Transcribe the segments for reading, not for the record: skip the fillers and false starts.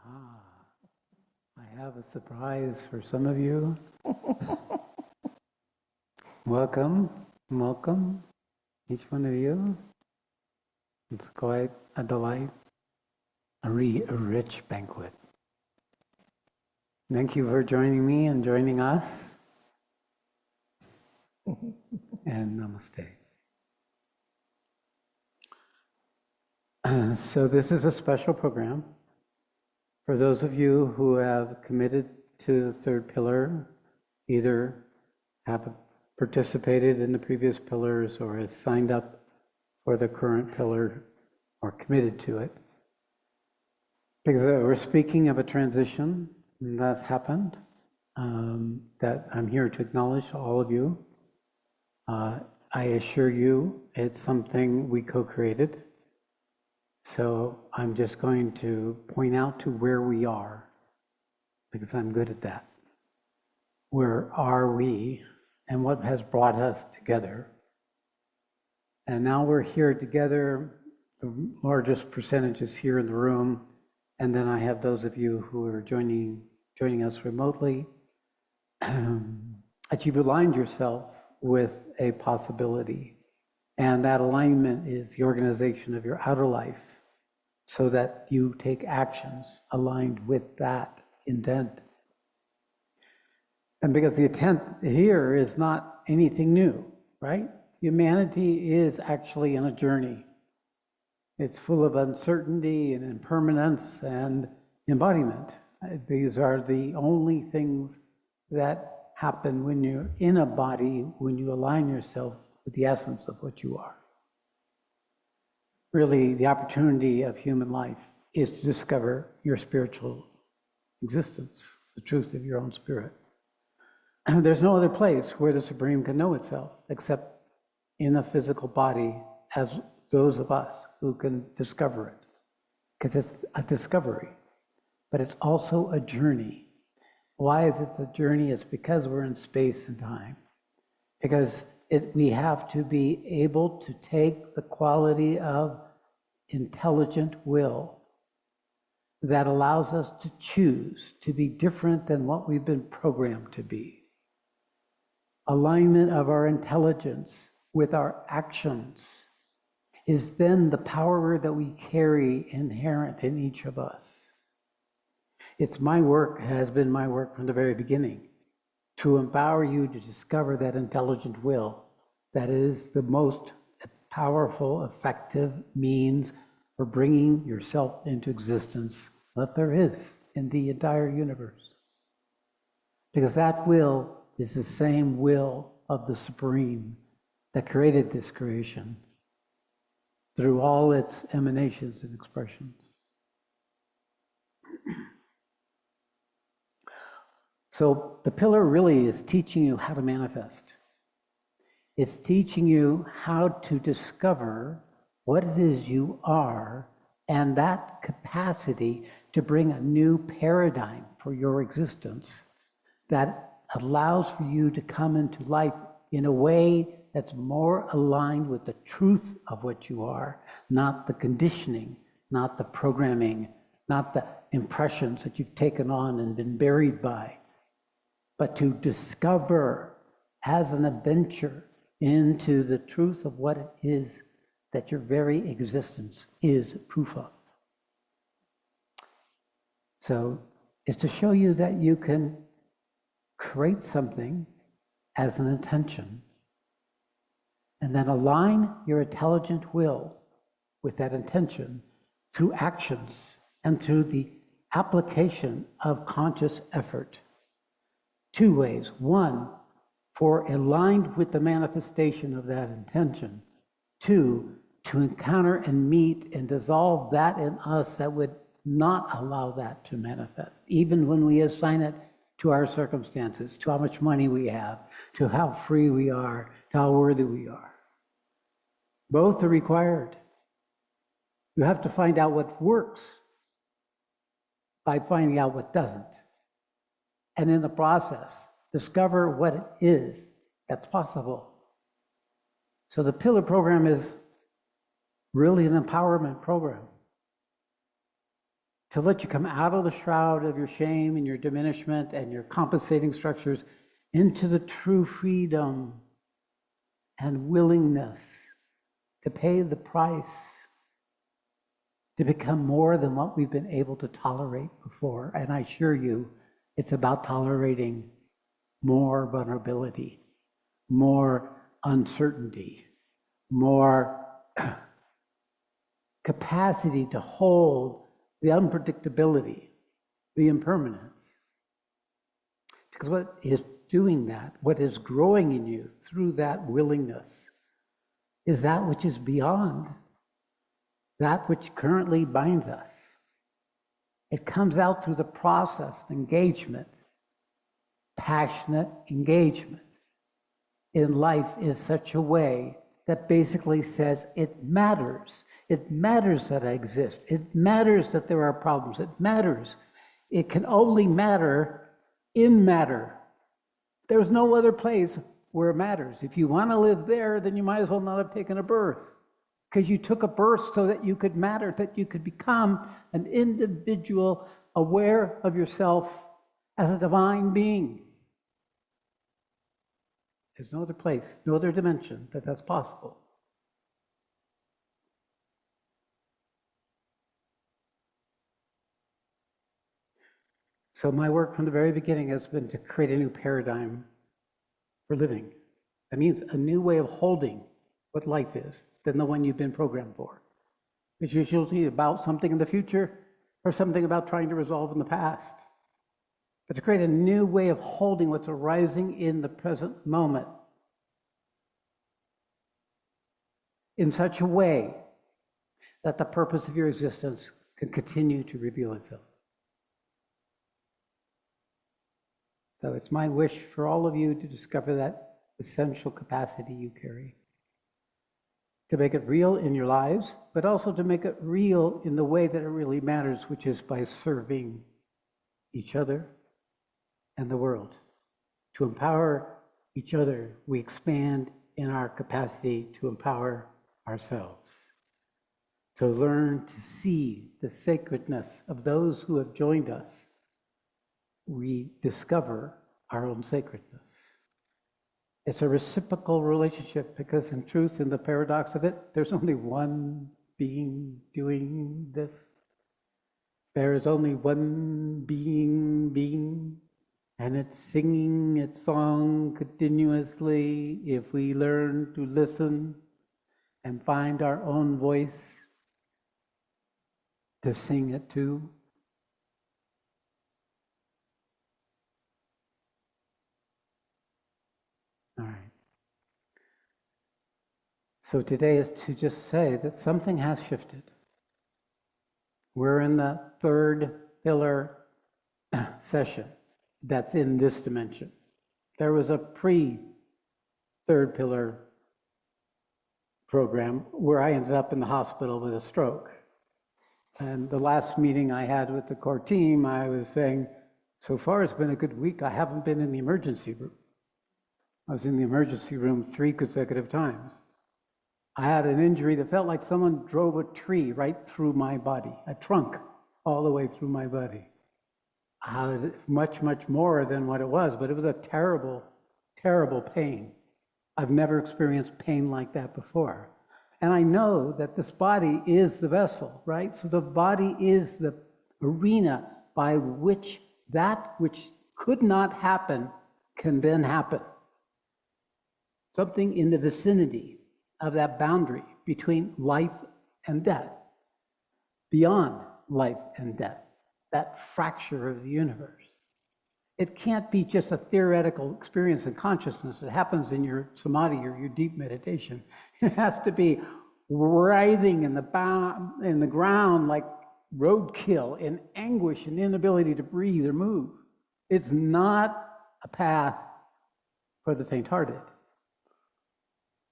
I have a surprise for some of you. Welcome, welcome, each one of you. It's quite a delight, a rich banquet. Thank you for joining me and joining us. And namaste. So this is a special program for those of you who have committed to the third pillar, either have participated in the previous pillars or has signed up for the current pillar or committed to it. Because we're speaking of a transition that's happened, that I'm here to acknowledge all of you. I assure you it's something we co-created. So I'm just going to point out to where we are, because I'm good at that. Where are we and what has brought us together? And now we're here together, the largest percentage is here in the room, and then I have those of you who are joining us remotely. That you've aligned yourself with a possibility, and that alignment is the organization of your outer life, so that you take actions aligned with that intent. And because the intent here is not anything new, right? Humanity is actually in a journey. It's full of uncertainty and impermanence and embodiment. These are the only things that happen when you're in a body, when you align yourself with the essence of what you are. Really, the opportunity of human life is to discover your spiritual existence, the truth of your own spirit. And there's no other place where the Supreme can know itself except in a physical body, as those of us who can discover it. Because it's a discovery, but it's also a journey. Why is it a journey? It's because we're in space and time. Because we have to be able to take the quality of intelligent will that allows us to choose to be different than what we've been programmed to be. Alignment of our intelligence with our actions is then the power that we carry inherent in each of us. It's my work, has been my work from the very beginning, to empower you to discover that intelligent will that is the most powerful, effective means for bringing yourself into existence that there is in the entire universe. Because that will is the same will of the Supreme that created this creation through all its emanations and expressions. So the pillar really is teaching you how to manifest. It's teaching you how to discover what it is you are and that capacity to bring a new paradigm for your existence that allows for you to come into life in a way that's more aligned with the truth of what you are, not the conditioning, not the programming, not the impressions that you've taken on and been buried by, but to discover as an adventure into the truth of what it is that your very existence is proof of. So it's to show you that you can create something as an intention and then align your intelligent will with that intention through actions and through the application of conscious effort. Two ways. One, for aligned with the manifestation of that intention. Two, to encounter and meet and dissolve that in us that would not allow that to manifest, even when we assign it to our circumstances, to how much money we have, to how free we are, to how worthy we are. Both are required. You have to find out what works by finding out what doesn't. And in the process, discover what it is that's possible. So the Pillar program is really an empowerment program to let you come out of the shroud of your shame and your diminishment and your compensating structures into the true freedom and willingness to pay the price, to become more than what we've been able to tolerate before. And I assure you, it's about tolerating more vulnerability, more uncertainty, more capacity to hold the unpredictability, the impermanence. Because what is doing that, what is growing in you through that willingness, is that which is beyond that which currently binds us. It comes out through the process of engagement, passionate engagement in life in such a way that basically says it matters. It matters that I exist. It matters that there are problems. It matters. It can only matter in matter. There's no other place where it matters. If you want to live there, then you might as well not have taken a birth, because you took a birth so that you could matter, that you could become an individual aware of yourself as a divine being. There's no other place, no other dimension that that's possible. So my work from the very beginning has been to create a new paradigm for living. That means a new way of holding what life is than the one you've been programmed for. It's usually about something in the future or something about trying to resolve in the past. But to create a new way of holding what's arising in the present moment in such a way that the purpose of your existence can continue to reveal itself. So it's my wish for all of you to discover that essential capacity you carry, to make it real in your lives, but also to make it real in the way that it really matters, which is by serving each other and the world. To empower each other, we expand in our capacity to empower ourselves. To learn to see the sacredness of those who have joined us, we discover our own sacredness. It's a reciprocal relationship, because in truth, in the paradox of it, there's only one being doing this. There is only one being, and it's singing its song continuously if we learn to listen and find our own voice to sing it to. All right. So today is to just say that something has shifted. We're in the third pillar session that's in this dimension. There was a pre-third pillar program where I ended up in the hospital with a stroke. And the last meeting I had with the core team, I was saying, so far it's been a good week. I haven't been in the emergency room. I was in the emergency room 3 consecutive times. I had an injury that felt like someone drove a tree right through my body, a trunk all the way through my body. Much, much more than what it was, but it was a terrible, terrible pain. I've never experienced pain like that before. And I know that this body is the vessel, right? So the body is the arena by which that which could not happen can then happen. Something in the vicinity of that boundary between life and death, beyond life and death, that fracture of the universe. It can't be just a theoretical experience in consciousness that happens in your samadhi or your deep meditation. It has to be writhing in the ground like roadkill, in anguish and inability to breathe or move. It's not a path for the faint-hearted.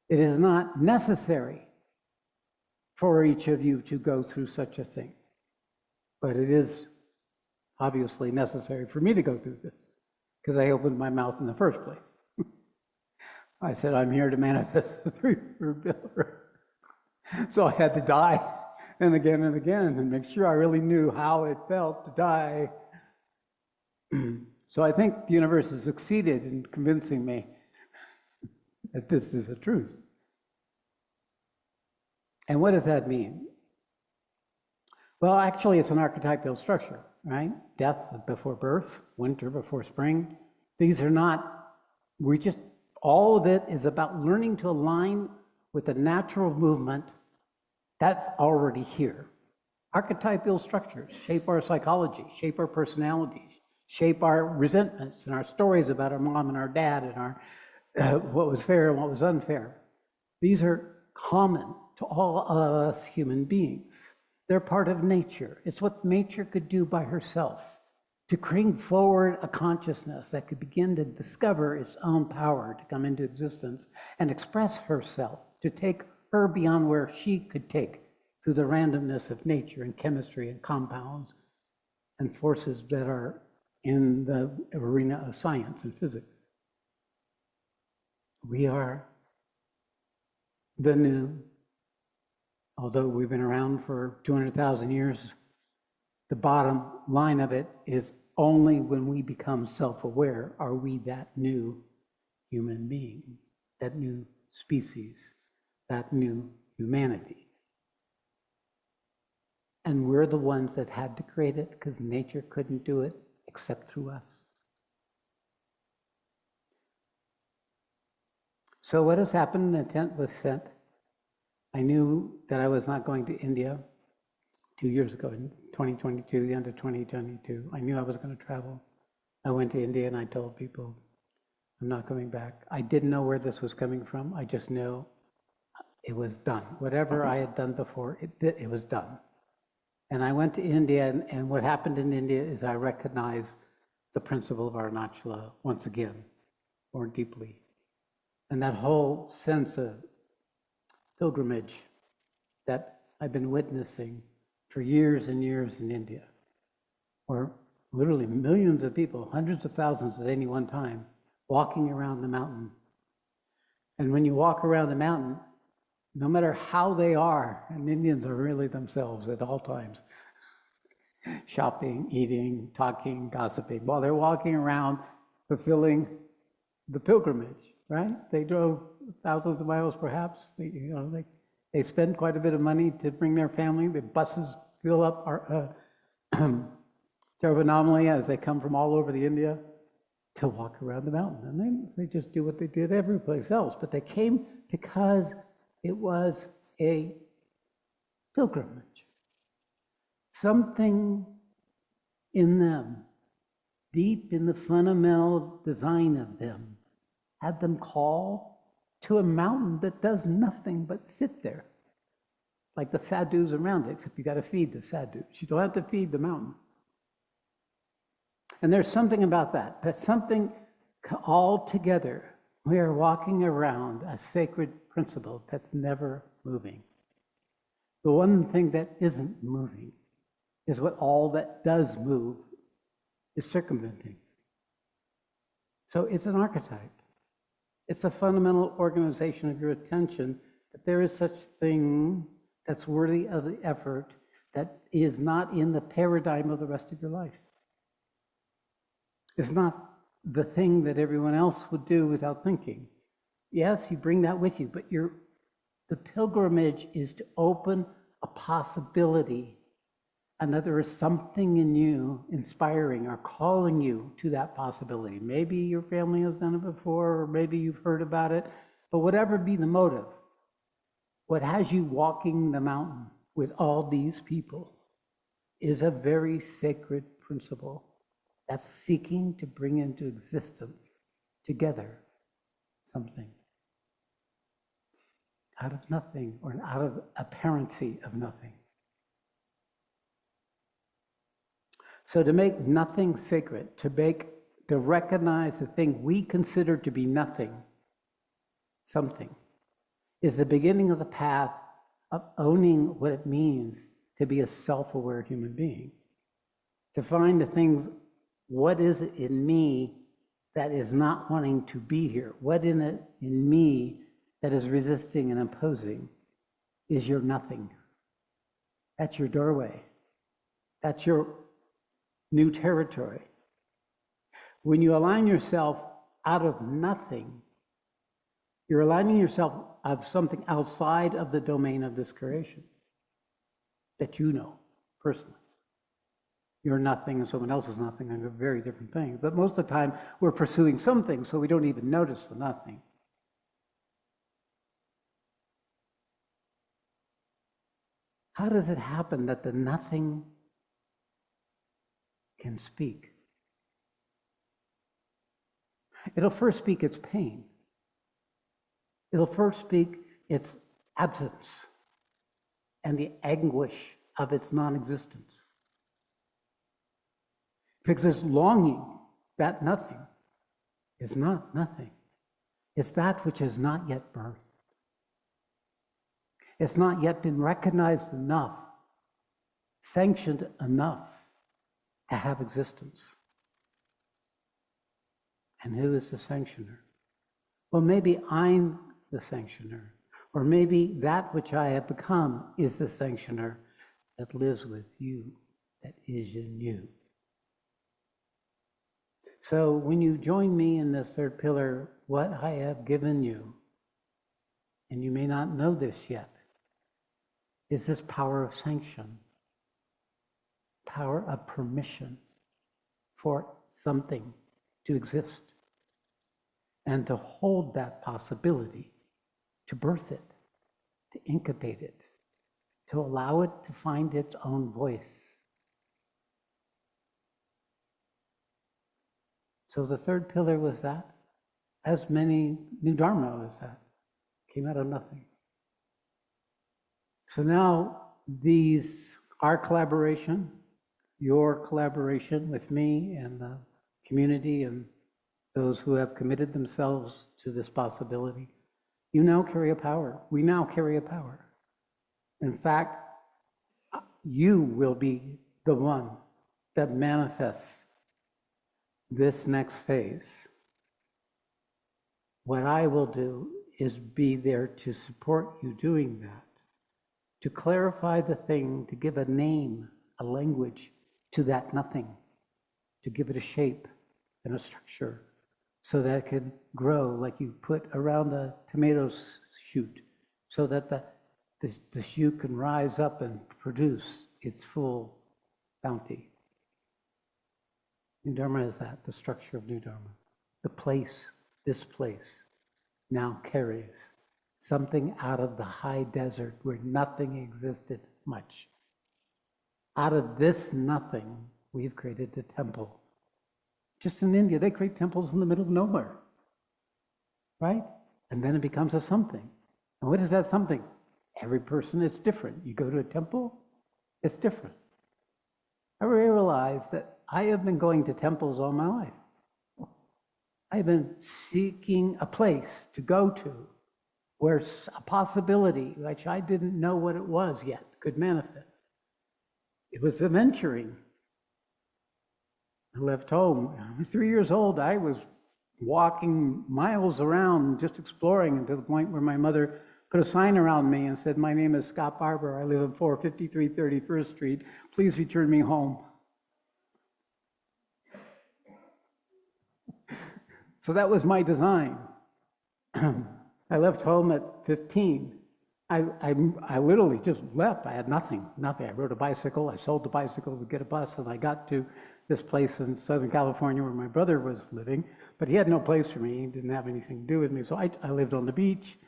It is not necessary for each of you to go through such a thing. But it is obviously necessary for me to go through this, because I opened my mouth in the first place. I said, I'm here to manifest the 3 pillar. So I had to die and again and again and make sure I really knew how it felt to die. So I think the universe has succeeded in convincing me that this is the truth. And what does that mean? Well, actually, it's an archetypal structure, right? Death before birth, winter before spring. These are not, all of it is about learning to align with the natural movement that's already here. Archetypal structures shape our psychology, shape our personalities, shape our resentments and our stories about our mom and our dad and our what was fair and what was unfair. These are common to all of us human beings. They're part of nature. It's what nature could do by herself to bring forward a consciousness that could begin to discover its own power to come into existence and express herself, to take her beyond where she could take through the randomness of nature and chemistry and compounds and forces that are in the arena of science and physics. We are the new, although we've been around for 200,000 years, the bottom line of it is only when we become self-aware are we that new human being, that new species, that new humanity. And we're the ones that had to create it because nature couldn't do it except through us. So what has happened? The tent was sent. I knew that I was not going to India 2 years ago, in 2022, the end of 2022. I knew I was going to travel. I went to India and I told people, I'm not coming back. I didn't know where this was coming from. I just knew it was done. Whatever I had done before, it was done. And I went to India, and what happened in India is I recognized the principle of Arunachala once again, more deeply. And that whole sense of pilgrimage that I've been witnessing for years and years in India, where literally millions of people, hundreds of thousands at any one time, walking around the mountain. And when you walk around the mountain, no matter how they are, and Indians are really themselves at all times, shopping, eating, talking, gossiping, while they're walking around fulfilling the pilgrimage, right? They drove thousands of miles perhaps. They spend quite a bit of money to bring their family. The buses fill up Tervanamali as they come from all over the India to walk around the mountain. And they just do what they did every place else. But they came because it was a pilgrimage. Something in them, deep in the fundamental design of them, had them call to a mountain that does nothing but sit there. Like the sadhus around it, except you got to feed the sadhus. You don't have to feed the mountain. And there's something about that. That's something all together. We are walking around a sacred principle that's never moving. The one thing that isn't moving is what all that does move is circumventing. So it's an archetype. It's a fundamental organization of your attention that there is such thing that's worthy of the effort that is not in the paradigm of the rest of your life. It's not the thing that everyone else would do without thinking. Yes, you bring that with you, but the pilgrimage is to open a possibility, and that there is something in you inspiring or calling you to that possibility. Maybe your family has done it before, or maybe you've heard about it, but whatever be the motive, what has you walking the mountain with all these people is a very sacred principle that's seeking to bring into existence together something out of nothing, or out of apparency of nothing. So to make nothing sacred, to recognize the thing we consider to be nothing, something, is the beginning of the path of owning what it means to be a self-aware human being. To find the things, what is it in me that is not wanting to be here? What in it in me that is resisting and opposing is your nothing. That's your doorway. That's your new territory. When you align yourself out of nothing, you're aligning yourself of something outside of the domain of this creation that you know personally. You're nothing and someone else is nothing, and they're very different things. But most of the time, we're pursuing something, so we don't even notice the nothing. How does it happen that the nothing can speak? It'll first speak its pain. It'll first speak its absence and the anguish of its non-existence. Because this longing, that nothing, is not nothing. It's that which has not yet birthed. It's not yet been recognized enough, sanctioned enough to have existence. And who is the sanctioner? Well, maybe I'm the sanctioner, or maybe that which I have become is the sanctioner that lives with you, that is in you. So when you join me in this third pillar, what I have given you, and you may not know this yet, is this power of sanction, power of permission for something to exist, and to hold that possibility, to birth it, to incubate it, to allow it to find its own voice. So the third pillar was that, as many New Dharma was that, came out of nothing. So now our collaboration, your collaboration with me and the community and those who have committed themselves to this possibility, you now carry a power. We now carry a power. In fact, you will be the one that manifests this next phase. What I will do is be there to support you doing that, to clarify the thing, to give a name, a language to that nothing, to give it a shape and a structure so that it can grow like you put around a tomato shoot, so that the shoot can rise up and produce its full bounty. New Dharma is that, the structure of New Dharma. The place, this place, now carries something out of the high desert where nothing existed much. Out of this nothing, we've created the temple. Just in India, they create temples in the middle of nowhere, right? And then it becomes a something. And what is that something? Every person is different. You go to a temple, it's different. I realized that I have been going to temples all my life. I've been seeking a place to go to where a possibility, which I didn't know what it was yet, could manifest. It was adventuring. I left home. I was 3 years old. I was walking miles around, just exploring, to the point where my mother put a sign around me and said, "My name is Scott Barber. I live at 453 31st Street. Please return me home." So that was my design. I left home at 15. I literally just left. I had nothing. I rode a bicycle. I sold the bicycle to get a bus, and I got to this place in Southern California where my brother was living, but he had no place for me. He didn't have anything to do with me. So I lived on the beach.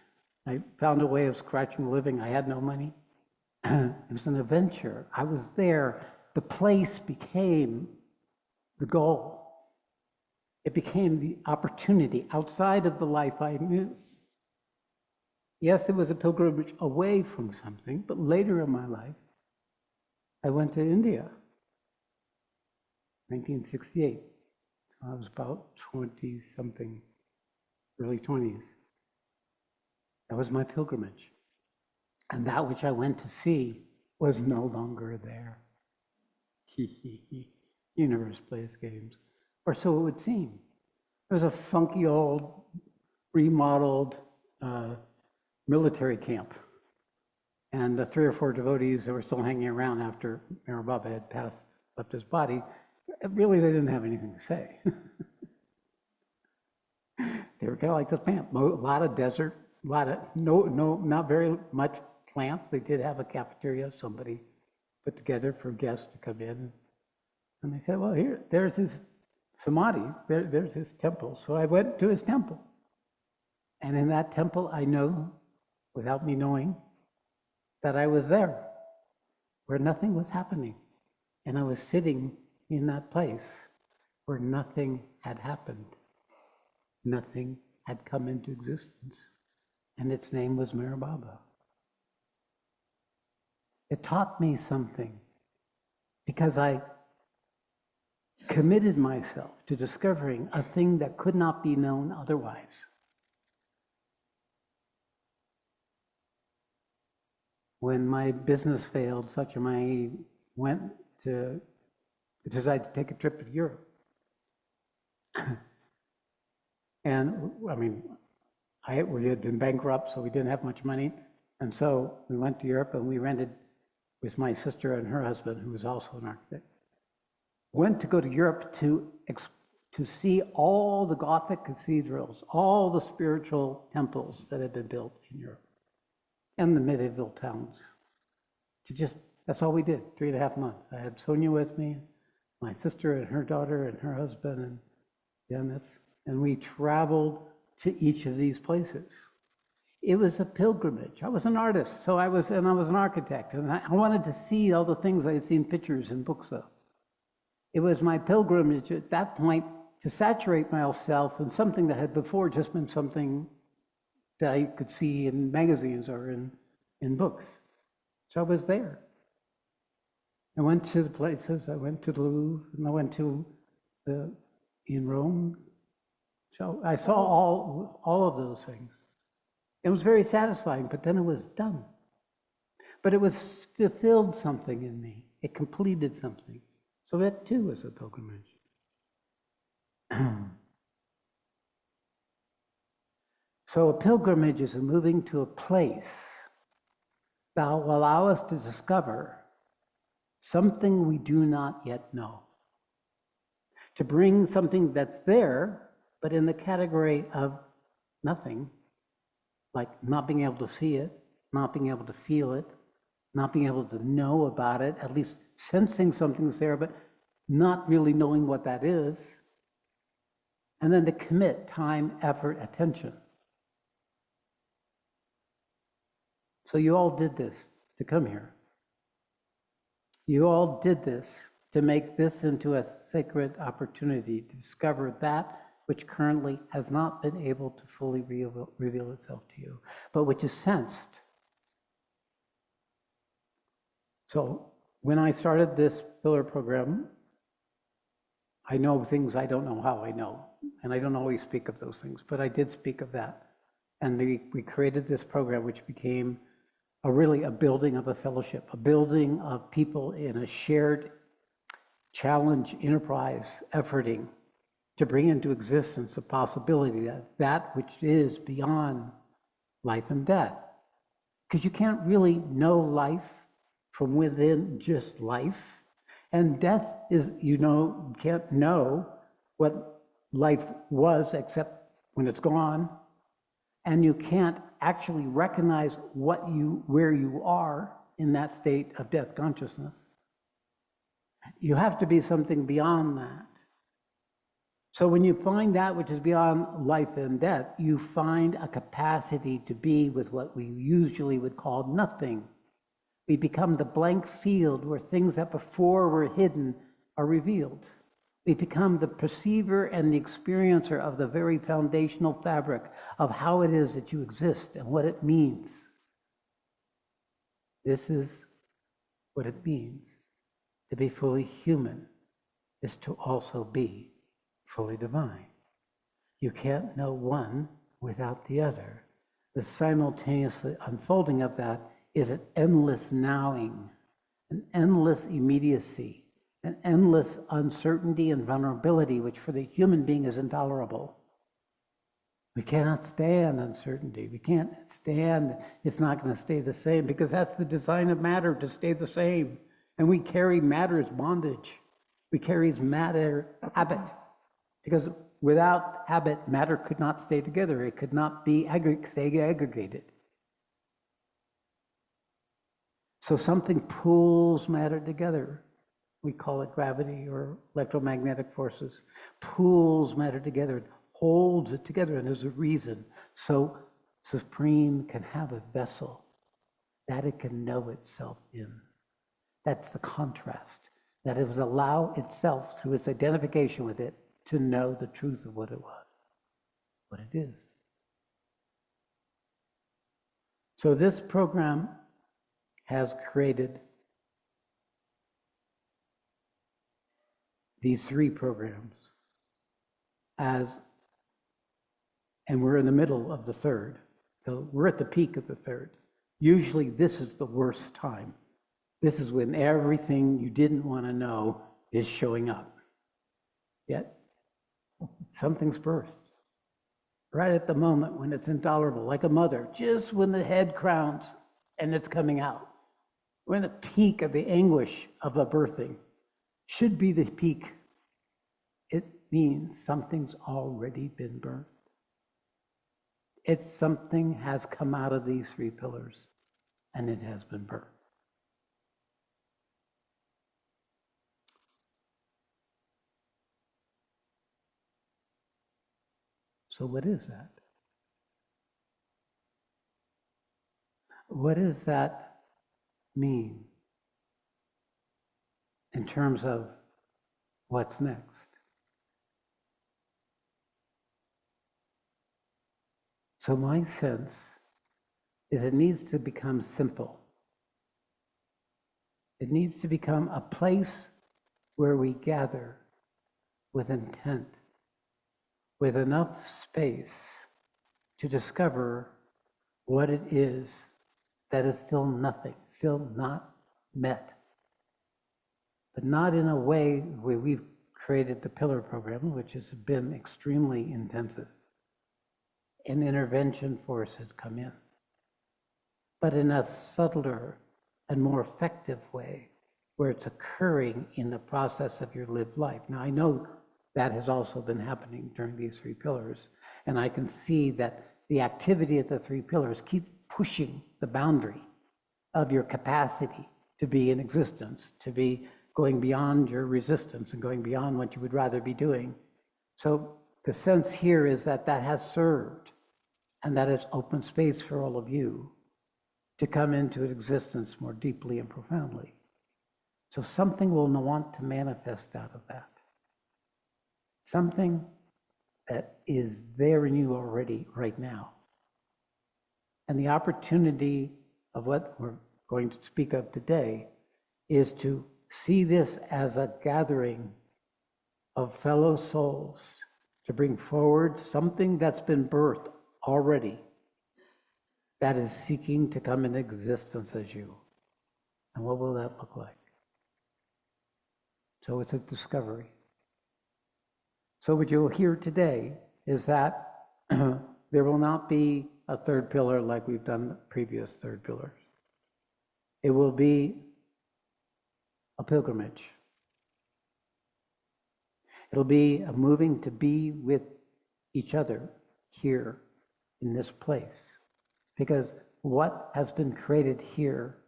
I found a way of scratching a living. I had no money. It was an adventure. I was there. The place became the goal. It became the opportunity outside of the life I knew. Yes, it was a pilgrimage away from something, but later in my life, I went to India, 1968. So I was about 20-something, early 20s. That was my pilgrimage. And that which I went to see was no longer there. Universe plays games. Or so it would seem. It was a funky old, remodeled military camp. And the 3 or 4 devotees that were still hanging around after Meher Baba had left his body, really they didn't have anything to say. They were kind of like this plant, a lot of desert, a lot of, not very much plants. They did have a cafeteria somebody put together for guests to come in. And they said, well, there's his samadhi, there's his temple. So I went to his temple. And in that temple, I know, without me knowing, that I was there, where nothing was happening. And I was sitting in that place where nothing had happened. Nothing had come into existence. And its name was Meher Baba. It taught me something because I committed myself to discovering a thing that could not be known otherwise. When my business failed, Satya Mandir decided to take a trip to Europe. And I mean, we had been bankrupt, so we didn't have much money. And so we went to Europe and we rented with my sister and her husband, who was also an architect. Went to go to Europe to see all the Gothic cathedrals, all the spiritual temples that had been built in Europe and the medieval towns. That's all we did, 3.5 months. I had Sonia with me, my sister and her daughter and her husband, and we traveled to each of these places. It was a pilgrimage. I was an artist, so I was an architect, and I wanted to see all the things I had seen pictures and books of. It was my pilgrimage at that point to saturate myself in something that had before just been something that I could see in magazines or in books. So I was there. I went to the places. I went to the Louvre, and I went to in Rome. So I saw all of those things. It was very satisfying, but then it was done. But it fulfilled something in me. It completed something. So that too was a pilgrimage. So a pilgrimage is a moving to a place that will allow us to discover something we do not yet know. To bring something that's there, but in the category of nothing, like not being able to see it, not being able to feel it, not being able to know about it, at least sensing something's there, but not really knowing what that is. And then to commit time, effort, attention. So you all did this to come here. You all did this to make this into a sacred opportunity to discover that which currently has not been able to fully reveal itself to you, but which is sensed. So when I started this pillar program, I know things I don't know how I know, and I don't always speak of those things, but I did speak of that. And we created this program, which became really a building of a fellowship, a building of people in a shared challenge, enterprise, efforting to bring into existence a possibility that which is beyond life and death. Because you can't really know life from within just life. And death is, you can't know what life was except when it's gone. And you can't actually recognize where you are in that state of death consciousness. You have to be something beyond that. So when you find that which is beyond life and death, you find a capacity to be with what we usually would call nothing. We become the blank field where things that before were hidden are revealed. We become the perceiver and the experiencer of the very foundational fabric of how it is that you exist and what it means. This is what it means. To be fully human is to also be fully divine. You can't know one without the other. The simultaneous unfolding of that is an endless nowing, an endless immediacy, an endless uncertainty and vulnerability, which for the human being is intolerable. We cannot stand uncertainty. We can't stand it's not going to stay the same, because that's the design of matter, to stay the same. And we carry matter's bondage. We carry matter habit, because without habit, matter could not stay together. It could not be stay aggregated. So something pulls matter together. We call it gravity or electromagnetic forces. Pulls matter together, holds it together, and there's a reason. So Supreme can have a vessel that it can know itself in. That's the contrast, that it would allow itself, through its identification with it, to know the truth of what it was, what it is. So this program has created these 3 programs and we're in the middle of the 3rd. So we're at the peak of the 3rd. Usually this is the worst time. This is when everything you didn't want to know is showing up. Yet something's birthed right at the moment when it's intolerable, like a mother, just when the head crowns and it's coming out. We're in the peak of the anguish of a birthing. Should be the peak. It means something's already been birthed. It's something has come out of these 3 pillars, and it has been birthed. So what is that? What does that mean in terms of what's next? So my sense is it needs to become simple. It needs to become a place where we gather with intent, with enough space to discover what it is that is still nothing, still not met. But not in a way where we've created the pillar program, which has been extremely intensive. An intervention force has come in, but in a subtler and more effective way, where it's occurring in the process of your lived life. Now, I know that has also been happening during these 3 pillars, and I can see that the activity of the 3 pillars keeps pushing the boundary of your capacity to be in existence, to be going beyond your resistance and going beyond what you would rather be doing. So the sense here is that that has served, and that it's open space for all of you to come into existence more deeply and profoundly. So something will want to manifest out of that. Something that is there in you already right now. And the opportunity of what we're going to speak of today is to see this as a gathering of fellow souls to bring forward something that's been birthed already, that is seeking to come into existence as you. And what will that look like? So it's a discovery. So what you'll hear today is that there will not be a 3rd pillar like we've done the previous 3rd pillars. It will be a pilgrimage. It'll be a moving to be with each other here in this place. Because what has been created here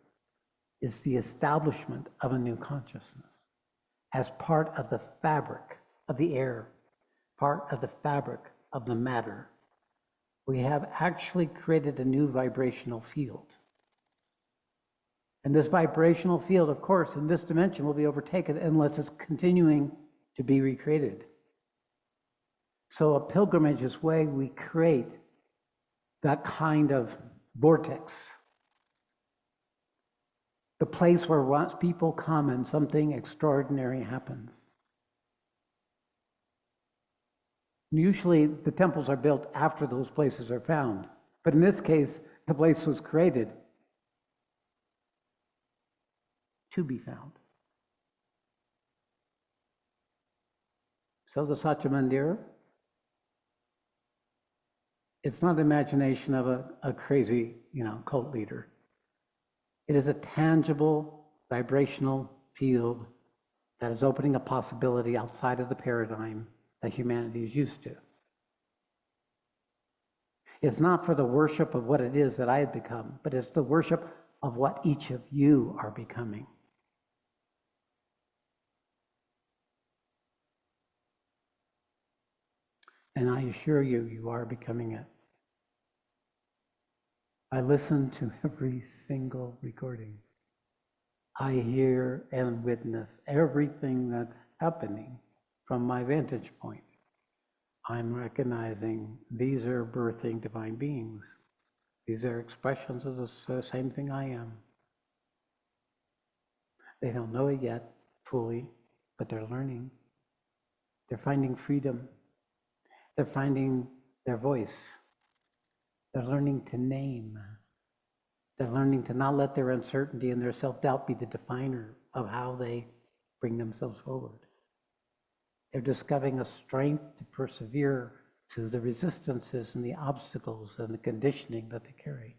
is the establishment of a new consciousness as part of the fabric of the air, part of the fabric of the matter. We have actually created a new vibrational field. And this vibrational field, of course, in this dimension will be overtaken unless it's continuing to be recreated. So a pilgrimage is way we create that kind of vortex. The place where once people come and something extraordinary happens. Usually the temples are built after those places are found. But in this case, the place was created to be found. So the Satya Mandir It's not the imagination of a crazy, cult leader. It is a tangible, vibrational field that is opening a possibility outside of the paradigm that humanity is used to. It's not for the worship of what it is that I have become, but it's the worship of what each of you are becoming. And I assure you, you are becoming it. I listen to every single recording. I hear and witness everything that's happening from my vantage point. I'm recognizing these are birthing divine beings. These are expressions of the same thing I am. They don't know it yet fully, but they're learning. They're finding freedom. They're finding their voice. They're learning to name. They're learning to not let their uncertainty and their self-doubt be the definer of how they bring themselves forward. They're discovering a strength to persevere through the resistances and the obstacles and the conditioning that they carry.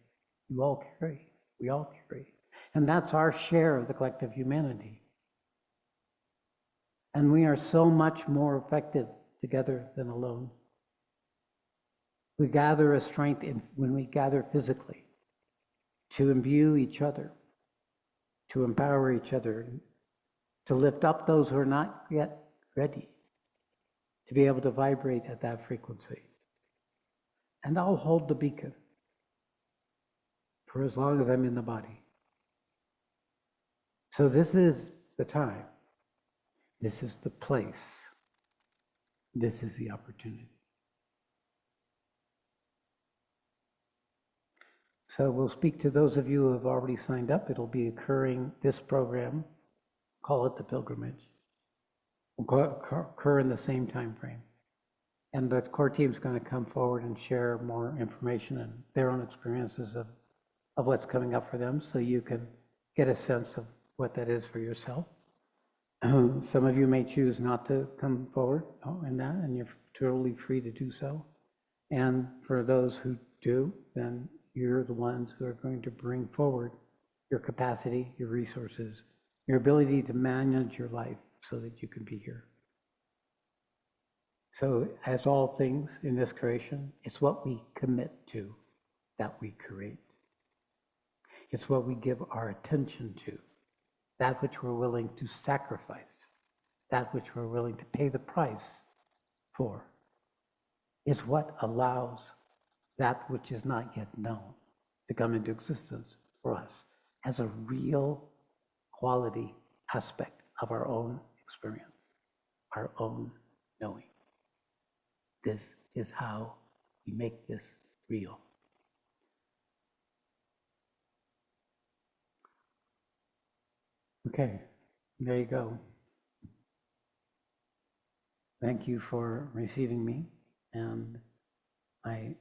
You all carry. We all carry. And that's our share of the collective humanity. And we are so much more effective together than alone. We gather a strength when we gather physically to imbue each other, to empower each other, to lift up those who are not yet ready, to be able to vibrate at that frequency. And I'll hold the beacon for as long as I'm in the body. So this is the time. This is the place. This is the opportunity. So we'll speak to those of you who have already signed up. It'll be occurring, this program, call it the pilgrimage, will occur in the same time frame. And the core team is going to come forward and share more information and their own experiences of what's coming up for them, so you can get a sense of what that is for yourself. Some of you may choose not to come forward in that, and you're totally free to do so. And for those who do, then you're the ones who are going to bring forward your capacity, your resources, your ability to manage your life so that you can be here. So as all things in this creation, it's what we commit to that we create. It's what we give our attention to, that which we're willing to sacrifice, that which we're willing to pay the price for, is what allows that which is not yet known to come into existence for us as a real quality aspect of our own experience, our own knowing. This is how we make this real. Okay, there you go. Thank you for receiving me, and I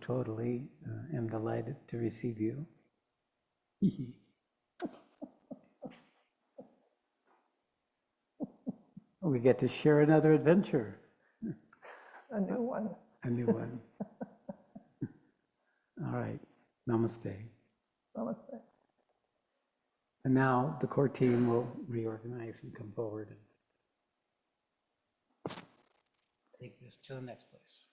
totally am delighted to receive you. We get to share another adventure. A new one. A new one. All right, namaste. Namaste. And now the core team will reorganize and come forward and take this to the next place.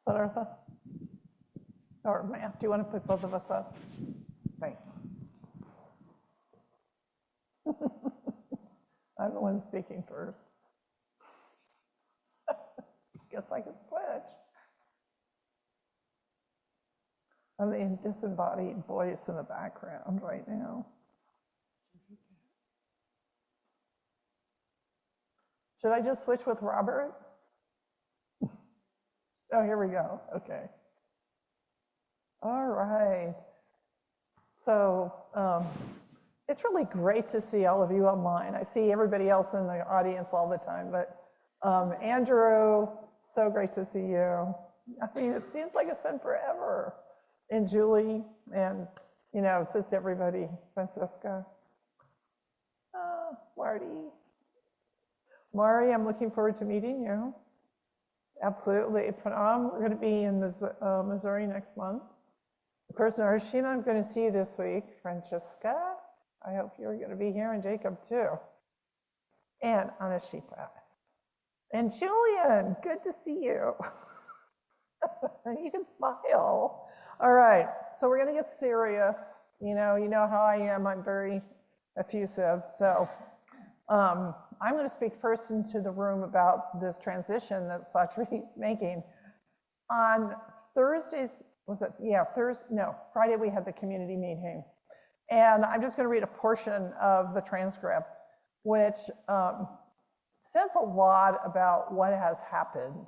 Siddhartha? Or Matt, do you want to put both of us up? Thanks. I'm the one speaking first. Guess I could switch. I'm the disembodied voice in the background right now. Should I just switch with Robert? Oh, here we go. Okay. All right. So it's really great to see all of you online. I see everybody else in the audience all the time, but Andrew, so great to see you. I mean, it seems like it's been forever. And Julie, and, you know, just everybody, Francisca, Marty. Mari, I'm looking forward to meeting you. Absolutely. We're going to be in Missouri next month. Of course, Narashima, I'm going to see you this week. Francesca, I hope you're going to be here, and Jacob too. And Anashita. And Julian, good to see you. You can smile. All right, so we're going to get serious. You know how I am. I'm very effusive. So I'm going to speak first into the room about this transition that Sat Shree is making. On Thursdays, Friday we had the community meeting. And I'm just going to read a portion of the transcript, which says a lot about what has happened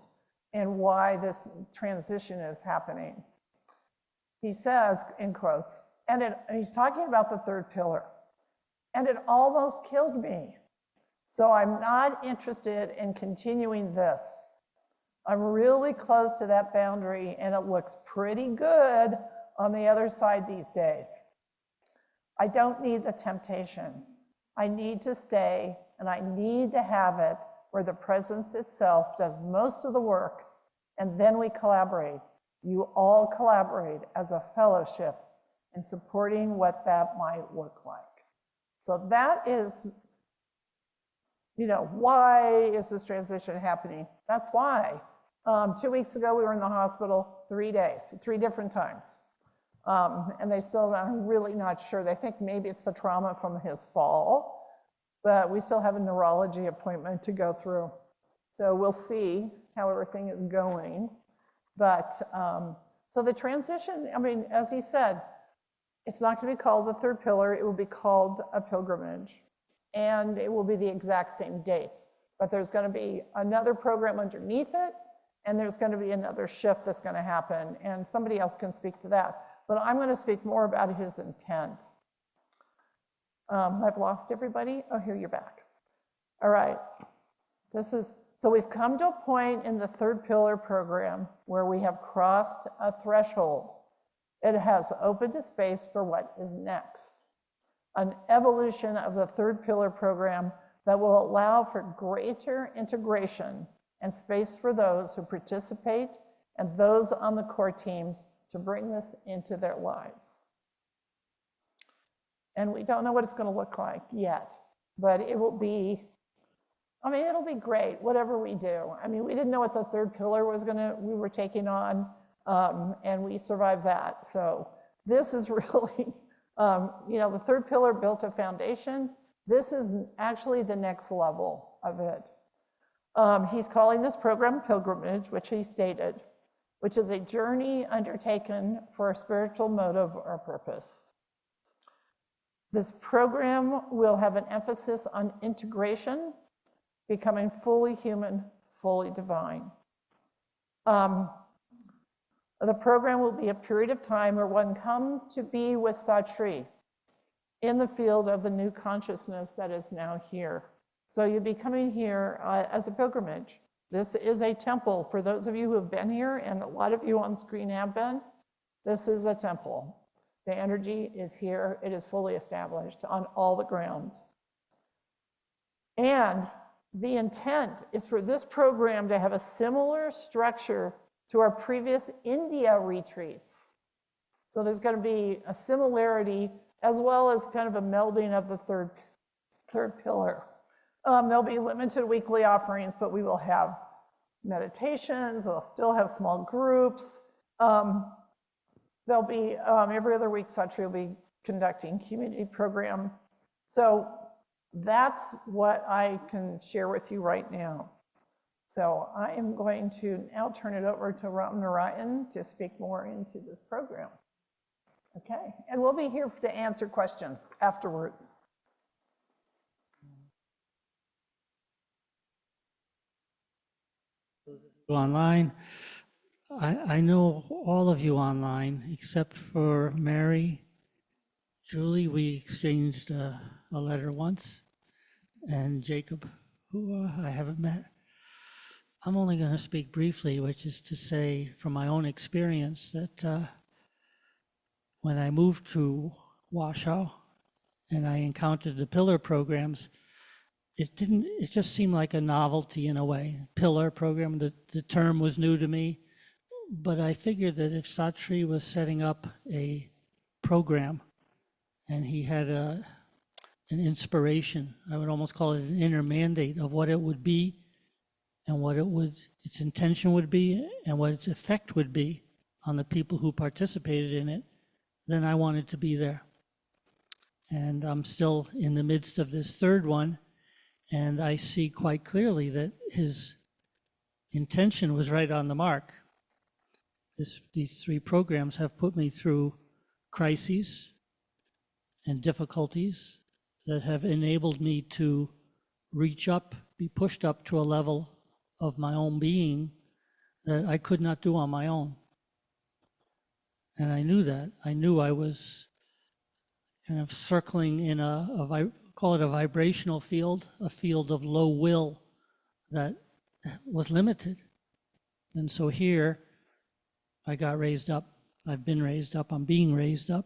and why this transition is happening. He says, in quotes, and he's talking about the third pillar, and it almost killed me. So I'm not interested in continuing this. I'm really close to that boundary, and it looks pretty good on the other side these days. I don't need the temptation. I need to stay, and I need to have it where the presence itself does most of the work, and then we collaborate. You all collaborate as a fellowship in supporting what that might look like. So that is, why is this transition happening? That's why. 2 weeks ago, we were in the hospital 3 days, 3 different times. And they still are really not sure. They think maybe it's the trauma from his fall, but we still have a neurology appointment to go through. So we'll see how everything is going. But so the transition, I mean, as he said, it's not going to be called the third pillar. It will be called a pilgrimage. And it will be the exact same dates. But there's going to be another program underneath it, and there's going to be another shift that's going to happen. And somebody else can speak to that. But I'm going to speak more about his intent. I've lost everybody. Oh, here, you're back. All right. So we've come to a point in the third pillar program where we have crossed a threshold. It has opened a space for what is next. An evolution of the third pillar program that will allow for greater integration and space for those who participate and those on the core teams to bring this into their lives. And we don't know what it's going to look like yet, but it will be, it'll be great, whatever we do. We didn't know what the third pillar we were taking on, and we survived that. So this is really, the third pillar built a foundation. This is actually the next level of it. He's calling this program Pilgrimage, which he stated, which is a journey undertaken for a spiritual motive or purpose. This program will have an emphasis on integration, becoming fully human, fully divine. The program will be a period of time where one comes to be with Sat Shree in the field of the new consciousness that is now here. So you'll be coming here as a pilgrimage. This is a temple. For those of you who have been here, and a lot of you on screen have been, this is a temple. The energy is here. It is fully established on all the grounds. And the intent is for this program to have a similar structure to our previous India retreats. So there's going to be a similarity as well as kind of a melding of the third pillar. There'll be limited weekly offerings, but we will have meditations. We'll still have small groups. There'll be every other week, Sat Shree will be conducting community program. So that's what I can share with you right now. So I am going to now turn it over to Ram Narayan to speak more into this program. Okay, and we'll be here to answer questions afterwards. Online. I know all of you online except for Mary. Julie, we exchanged a letter once, and Jacob, who I haven't met. I'm only going to speak briefly, which is to say from my own experience that when I moved to Washoe and I encountered the pillar programs, it just seemed like a novelty in a way. Pillar program, the term was new to me, but I figured that if Sat Shree was setting up a program and he had an inspiration, I would almost call it an inner mandate of what it would be and what its intention would be and what its effect would be on the people who participated in it, then I wanted to be there. And I'm still in the midst of this third one, and I see quite clearly that his intention was right on the mark. These 3 programs have put me through crises and difficulties that have enabled me to reach up, be pushed up to a level of my own being that I could not do on my own. And I knew that. I knew I was kind of circling in call it a vibrational field, a field of low will that was limited. And so here, I got raised up. I've been raised up. I'm being raised up.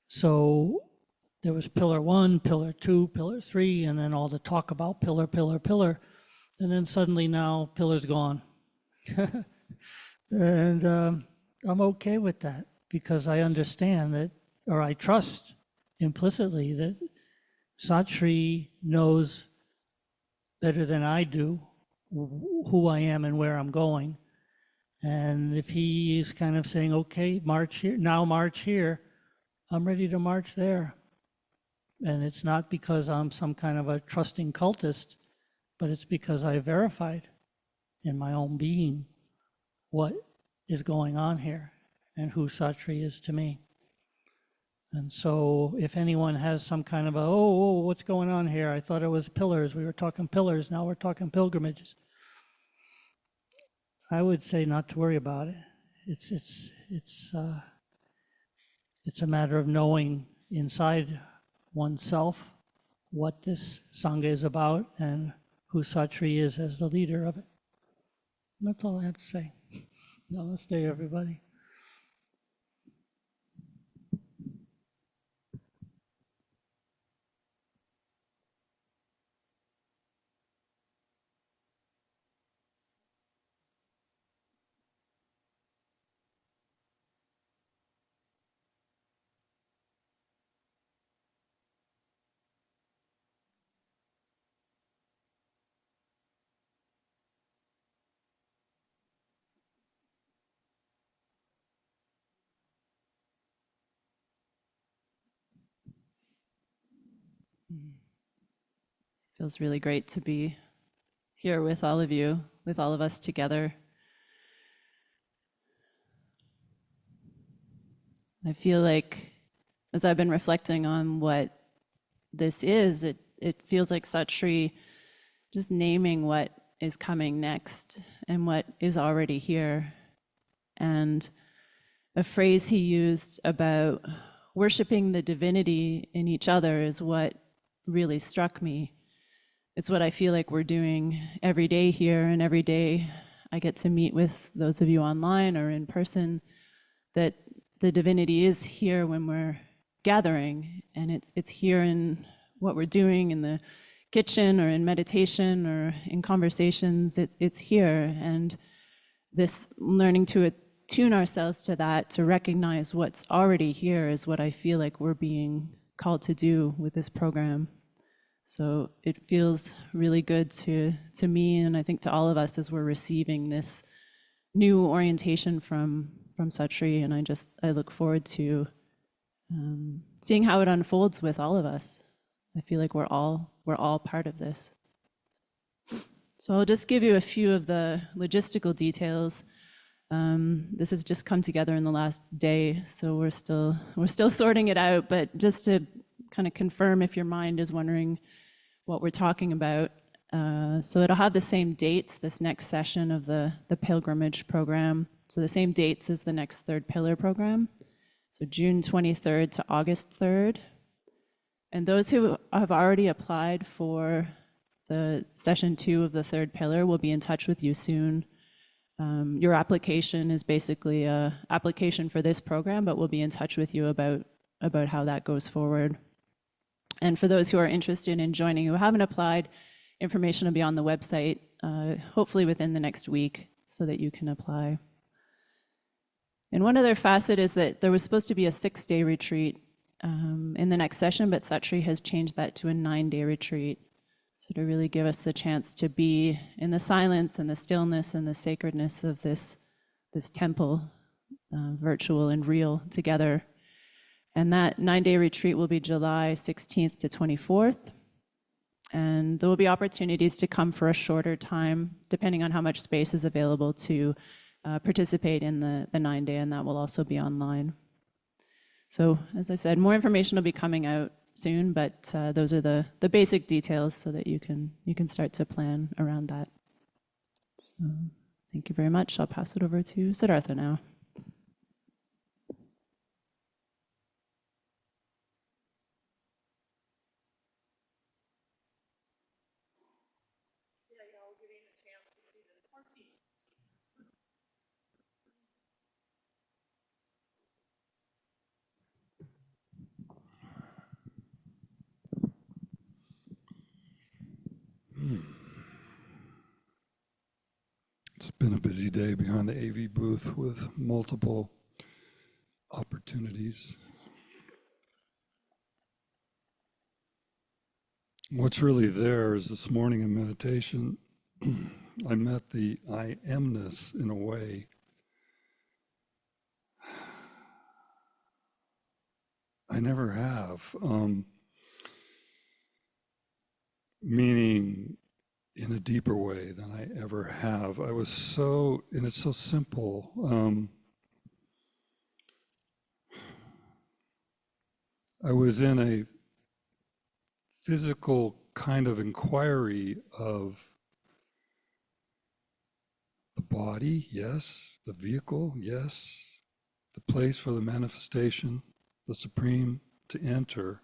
So there was pillar 1, pillar 2, pillar 3, and then all the talk about pillar, pillar, pillar. And then suddenly now pillar's gone. And I'm okay with that because I understand that, or I trust implicitly that Sat Shree knows better than I do who I am and where I'm going. And if he is kind of saying, okay, march here, now march here, I'm ready to march there. And it's not because I'm some kind of a trusting cultist, but it's because I verified in my own being what is going on here and who Sat Shree is to me. And so if anyone has some kind of oh, what's going on here? I thought it was pillars. We were talking pillars. Now we're talking pilgrimages. I would say not to worry about it. It's a matter of knowing inside oneself what this Sangha is about and who Sat Shree is as the leader of it. That's all I have to say. Namaste, everybody. Feels really great to be here with all of you, with all of us together. I feel like as I've been reflecting on what this is, it feels like Sat Shree just naming what is coming next and what is already here. And a phrase he used about worshiping the divinity in each other is what really struck me. It's what I feel like we're doing every day here, and every day I get to meet with those of you online or in person, that the divinity is here when we're gathering, and it's here in what we're doing in the kitchen or in meditation or in conversations. It's here, and this learning to attune ourselves to that, to recognize what's already here, is what I feel like we're being called to do with this program. So it feels really good to me, and I think to all of us, as we're receiving this new orientation from Sat Shree, and I look forward to seeing how it unfolds with all of us. I feel like we're all part of this. So I'll just give you a few of the logistical details. This has just come together in the last day, so we're still sorting it out, but just to kind of confirm if your mind is wondering what we're talking about. So it'll have the same dates, this next session of the pilgrimage program. So the same dates as the next third pillar program. So June 23rd to August 3rd. And those who have already applied for the session 2 of the third pillar. We'll be in touch with you soon. Your application is basically a application for this program, but we'll be in touch with you about how that goes forward. And for those who are interested in joining who haven't applied, information will be on the website, hopefully within the next week, so that you can apply. And one other facet is that there was supposed to be a 6-day retreat in the next session, but Sat Shree has changed that to a 9-day retreat. So to really give us the chance to be in the silence and the stillness and the sacredness of this temple, virtual and real together. And that 9-day retreat will be July 16th to 24th. And there will be opportunities to come for a shorter time, depending on how much space is available to participate in the 9-day, and that will also be online. So as I said, more information will be coming out soon, but those are the basic details so that you can start to plan around that. So thank you very much. I'll pass it over to Siddhartha now. It's been a busy day behind the AV booth with multiple opportunities. What's really there is this morning in meditation, I met the I amness in a way. I never have. Meaning in a deeper way than I ever have. I was so, and it's so simple. I was in a physical kind of inquiry of the body, yes, the vehicle, yes, the place for the manifestation, the supreme to enter,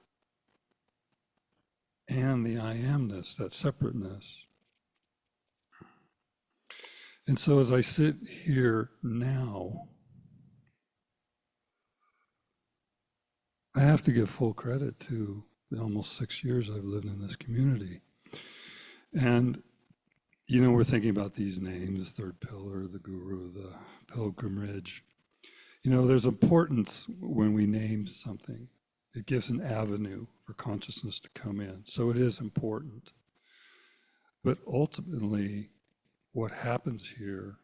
and the I amness, that separateness. And so as I sit here now, I have to give full credit to the almost 6 years I've lived in this community. And, you know, we're thinking about these names, third pillar, the guru, the pilgrimage. You know, there's importance when we name something. It gives an avenue for consciousness to come in. So it is important. But ultimately, what happens here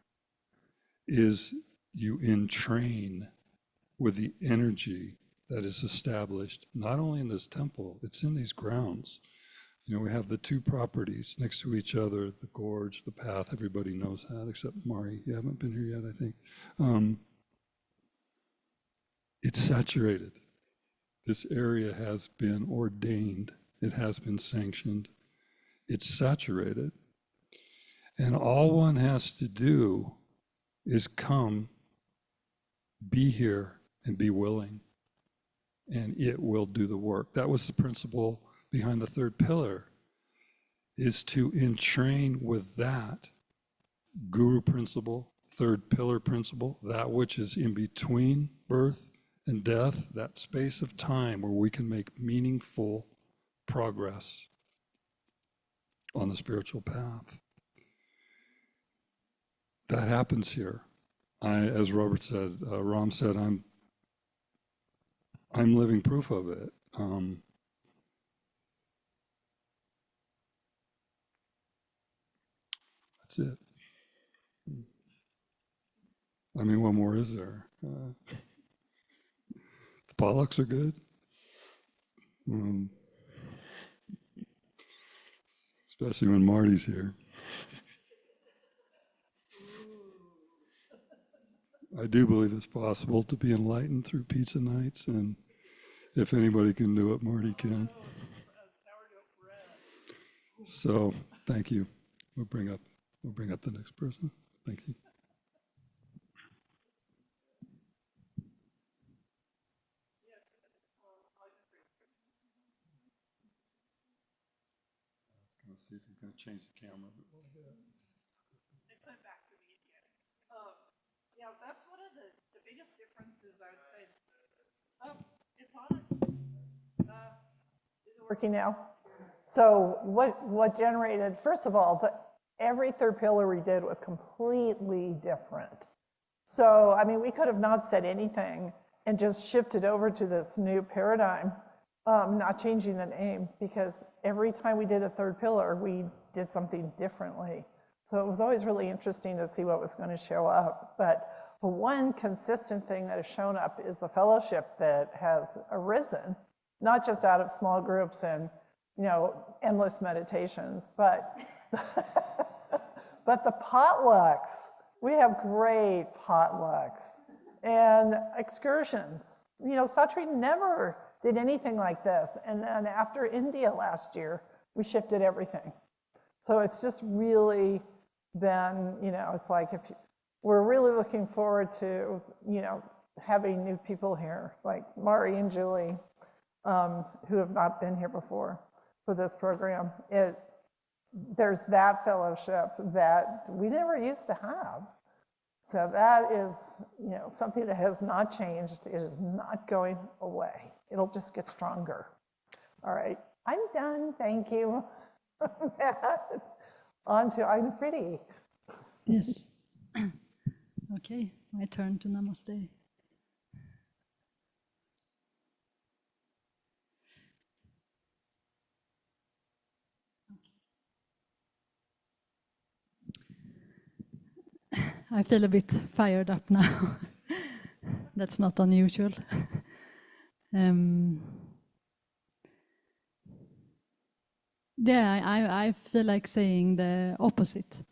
is you entrain with the energy that is established, not only in this temple, it's in these grounds. You know, we have the two properties next to each other, the gorge, the path, everybody knows that, except Mari, you haven't been here yet, I think. It's saturated. This area has been ordained, it has been sanctioned, it's saturated. And all one has to do is come, be here, and be willing. And it will do the work. That was the principle behind the third pillar, is to entrain with that guru principle, third pillar principle, that which is in between birth and death, that space of time where we can make meaningful progress on the spiritual path. That happens here. As Robert said, Ram said, I'm living proof of it. That's it. I mean, what more is there? The potlucks are good. Especially when Marty's here. I do believe it's possible to be enlightened through pizza nights, and if anybody can do it, Marty can. So, thank you. We'll bring up the next person. Thank you. Let's see if he's going to change the camera. They put it back to me again. Yeah, that's one of the biggest differences, I would say. It's on. Is it working now? So what generated, first of all, every third pillar we did was completely different. So, I mean, we could have not said anything and just shifted over to this new paradigm, not changing the name, because every time we did a third pillar, we did something differently. So it was always really interesting to see what was going to show up. But one consistent thing that has shown up is the fellowship that has arisen, not just out of small groups and, you know, endless meditations, but but the potlucks. We have great potlucks and excursions. You know, Sat Shree never did anything like this. And then after India last year, we shifted everything. So it's just really been, you know, it's like we're really looking forward to, you know, having new people here, like Mari and Julie, who have not been here before for this program. There's that fellowship that we never used to have. So that is, you know, something that has not changed. It is not going away. It'll just get stronger. All right, I'm done. Thank you. On to I'm pretty. Yes. Okay, my turn to namaste. I feel a bit fired up now. That's not unusual. Yeah, I feel like saying the opposite.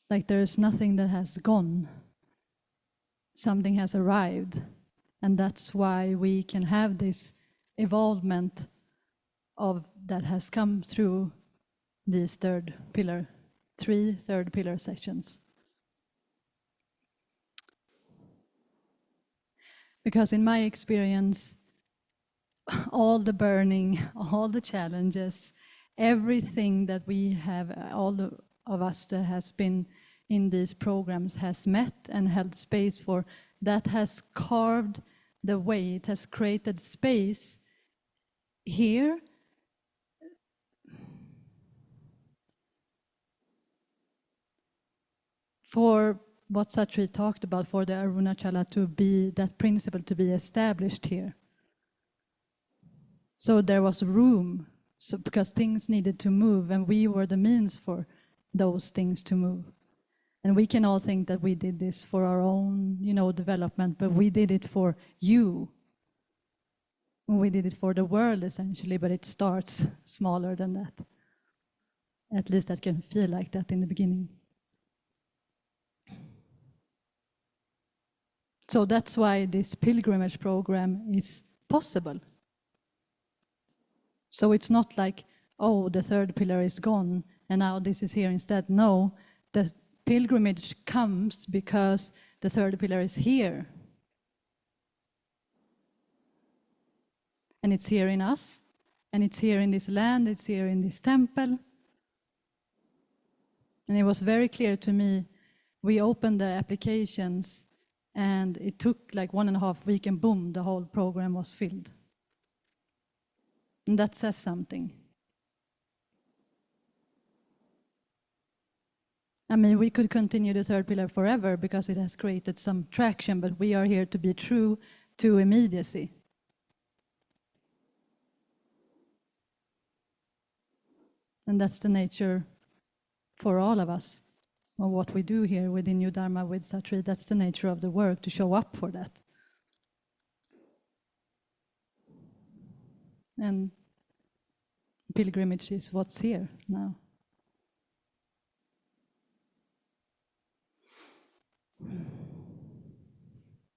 Like there's nothing that has gone. Something has arrived. And that's why we can have this evolvement of that has come through these three third pillar sessions. Because in my experience, all the burning, all the challenges, everything that we have, of us that has been in these programs has met and held space for, that has carved the way, it has created space here for what Sat Shree talked about, for the Arunachala to be, that principle to be established here. So there was room, so because things needed to move, and we were the means for those things to move. And we can all think that we did this for our own, you know, development, but we did it for you. We did it for the world, essentially, but it starts smaller than that. At least that can feel like that in the beginning. So that's why this pilgrimage program is possible. So it's not like, oh, the third pillar is gone and now this is here instead. No, the pilgrimage comes because the third pillar is here. And it's here in us, and it's here in this land, it's here in this temple. And it was very clear to me, we opened the applications and it took like 1.5 weeks and boom, the whole program was filled. And that says something. I mean, we could continue the third pillar forever because it has created some traction, but we are here to be true to immediacy. And that's the nature for all of us, of what we do here within New Dharma with Sat Shree. That's the nature of the work, to show up for that. And pilgrimage is what's here now.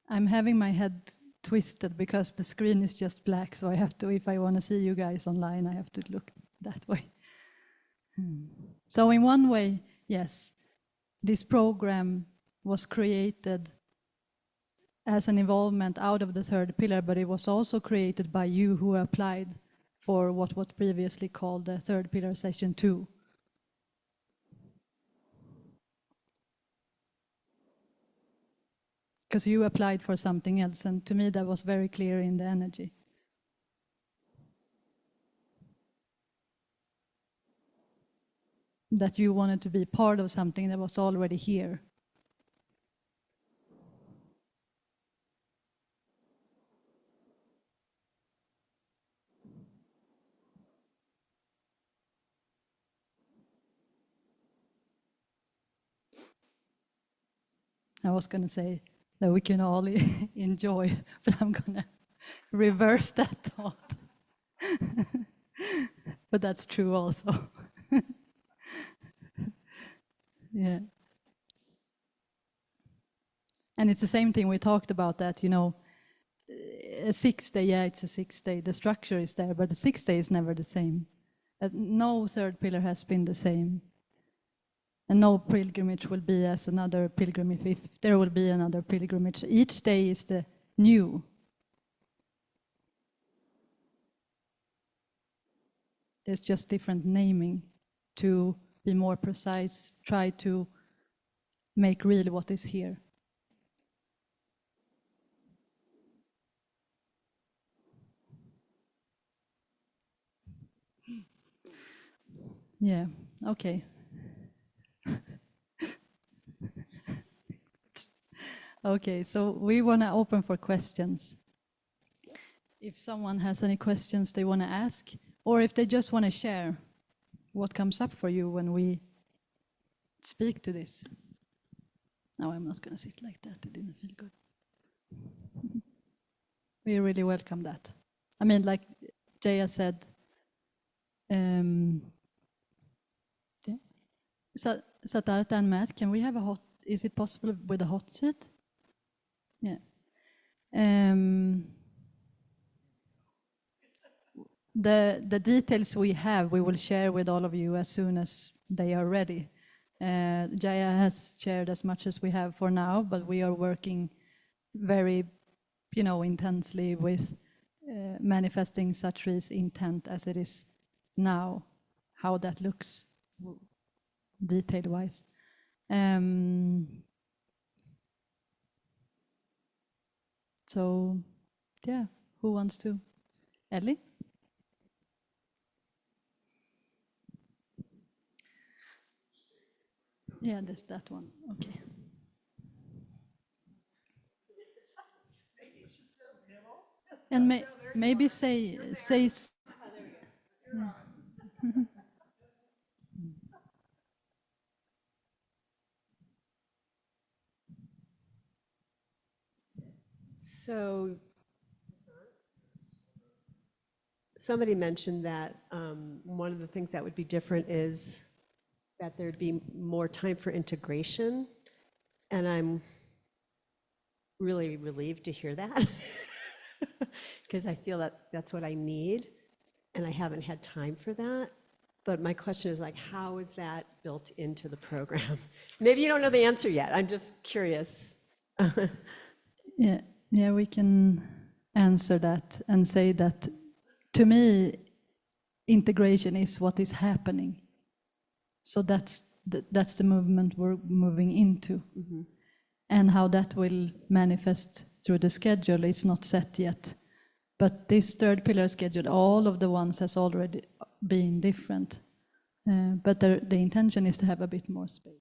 I'm having my head twisted because the screen is just black, so I have to, if I want to see you guys online, I have to look that way. So in one way, yes, this program was created as an involvement out of the third pillar, but it was also created by you who applied for what was previously called the third pillar session 2. Because you applied for something else, and to me that was very clear in the energy. That you wanted to be part of something that was already here. I was going to say that we can all enjoy, but I'm going to reverse that thought. But that's true also. Yeah. And it's the same thing we talked about, that, you know, a 6 day, yeah, it's a 6 day. The structure is there, but the 6 day is never the same. No third pillar has been the same. And no pilgrimage will be as another pilgrimage if there will be another pilgrimage. Each day is the new. There's just different naming to be more precise, try to make real what is here. Yeah, okay. Okay, so we want to open for questions. If someone has any questions they want to ask, or if they just want to share what comes up for you when we speak to this. No, I'm not going to sit like that. It didn't feel good. We really welcome that. I mean, like Jaya said, Satarta and Matt, can we have a hot, is it possible with a hot seat? Yeah. The details we have, we will share with all of you as soon as they are ready. Jaya has shared as much as we have for now, but we are working very, you know, intensely with manifesting Sat Shree's intent as it is now, how that looks detail-wise. So, yeah, who wants to? Ellie? Yeah, there's that one. Okay. And maybe say. Yeah. So somebody mentioned that one of the things that would be different is that there'd be more time for integration. And I'm really relieved to hear that because I feel that that's what I need and I haven't had time for that. But my question is like, how is that built into the program? Maybe you don't know the answer yet. I'm just curious. Yeah, we can answer that and say that to me, integration is what is happening. So that's the movement we're moving into. Mm-hmm. And how that will manifest through the schedule is not set yet. But this third pillar schedule, all of the ones has already been different. But the intention is to have a bit more space.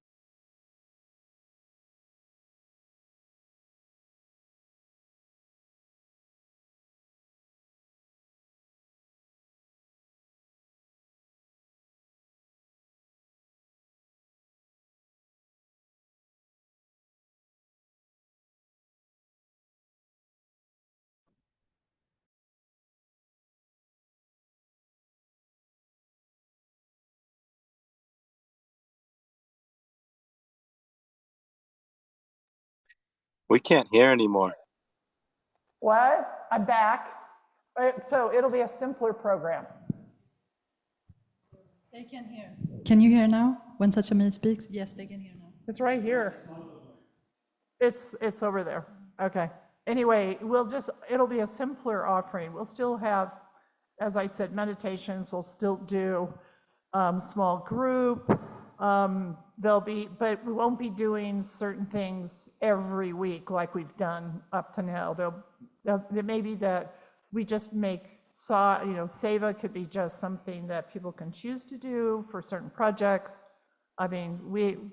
We can't hear anymore. What? I'm back. So it'll be a simpler program. They can hear. Can you hear now when Satya Mandir speaks? Yes, they can hear now. It's right here. It's over there. Okay. Anyway, it'll be a simpler offering. We'll still have as I said, meditations, we'll still do small group. But we won't be doing certain things every week like we've done up to now. There may be that we just make, Seva could be just something that people can choose to do for certain projects. I mean,